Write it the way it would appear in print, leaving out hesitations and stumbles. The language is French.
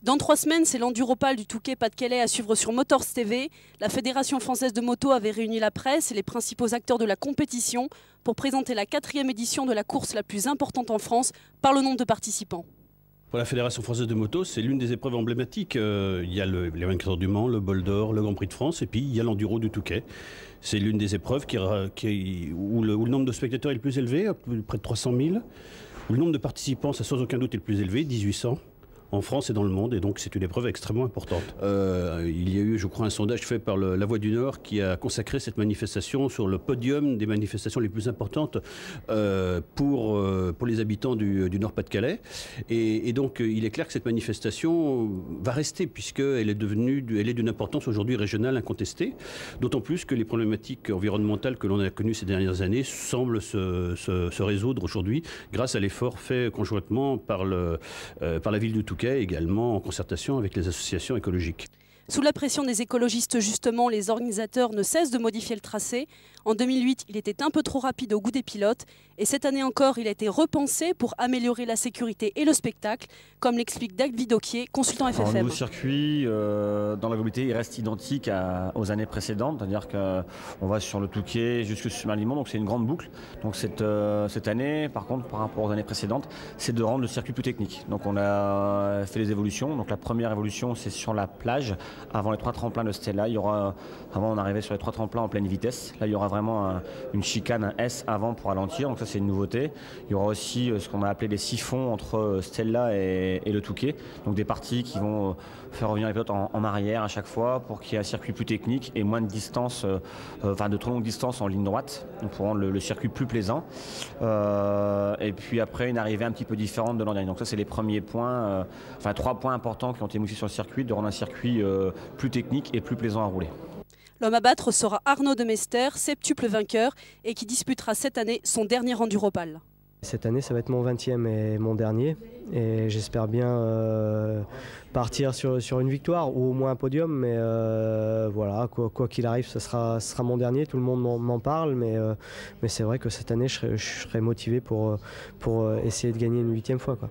Dans 3 semaines, c'est l'Enduropal du Touquet-Pas-de-Calais à suivre sur Motors TV. La Fédération française de moto avait réuni la presse et les principaux acteurs de la compétition pour présenter la 4e édition de la course la plus importante en France par le nombre de participants. Pour la Fédération française de moto, c'est l'une des épreuves emblématiques. Il y a les 24 heures du Mans, le Bol d'Or, le Grand Prix de France et puis il y a l'Enduro du Touquet. C'est l'une des épreuves où le nombre de spectateurs est le plus élevé, près de 300 000. Où le nombre de participants, ça sans aucun doute, est le plus élevé, 1800. En France et dans le monde, et donc c'est une épreuve extrêmement importante. Il y a eu, je crois, un sondage fait par La Voix du Nord qui a consacré cette manifestation sur le podium des manifestations les plus importantes pour les habitants du Nord-Pas-de-Calais. Et donc il est clair que cette manifestation va rester puisqu'elle est d'une importance aujourd'hui régionale incontestée, d'autant plus que les problématiques environnementales que l'on a connues ces dernières années semblent se résoudre aujourd'hui grâce à l'effort fait conjointement par la ville du Touquet, également en concertation avec les associations écologiques. Sous la pression des écologistes, justement, les organisateurs ne cessent de modifier le tracé. En 2008, il était un peu trop rapide au goût des pilotes. Et cette année encore, il a été repensé pour améliorer la sécurité et le spectacle, comme l'explique David Vauquier, consultant FFM. Alors, le nouveau circuit, dans la globalité, il reste identique aux années précédentes. C'est-à-dire qu'on va sur le Touquet jusque sur Merlimont, donc c'est une grande boucle. Donc cette année, par contre, par rapport aux années précédentes, c'est de rendre le circuit plus technique. Donc on a fait des évolutions. Donc la première évolution, c'est sur la plage. Avant les 3 tremplins de Stella, avant on arrivait sur les 3 tremplins en pleine vitesse. Là, il y aura vraiment une chicane, un S avant pour ralentir. Donc ça, c'est une nouveauté. Il y aura aussi ce qu'on a appelé les siphons entre Stella et le Touquet. Donc des parties qui vont faire revenir les pilotes en arrière à chaque fois pour qu'il y ait un circuit plus technique et moins de distance, de trop longue distance en ligne droite, donc pour rendre le circuit plus plaisant. Et puis après, une arrivée un petit peu différente de l'an dernier. Donc ça, c'est les premiers points, 3 points importants qui ont été modifiés sur le circuit, de rendre un circuit plus technique et plus plaisant à rouler. L'homme à battre sera Arnaud de Mester, septuple vainqueur, et qui disputera cette année son dernier Enduropal. Cette année, ça va être mon 20e et mon dernier. Et j'espère bien partir sur une victoire ou au moins un podium. Mais voilà, quoi qu'il arrive, ce sera mon dernier. Tout le monde m'en parle. Mais c'est vrai que cette année, je serai motivé pour essayer de gagner une 8e fois, quoi.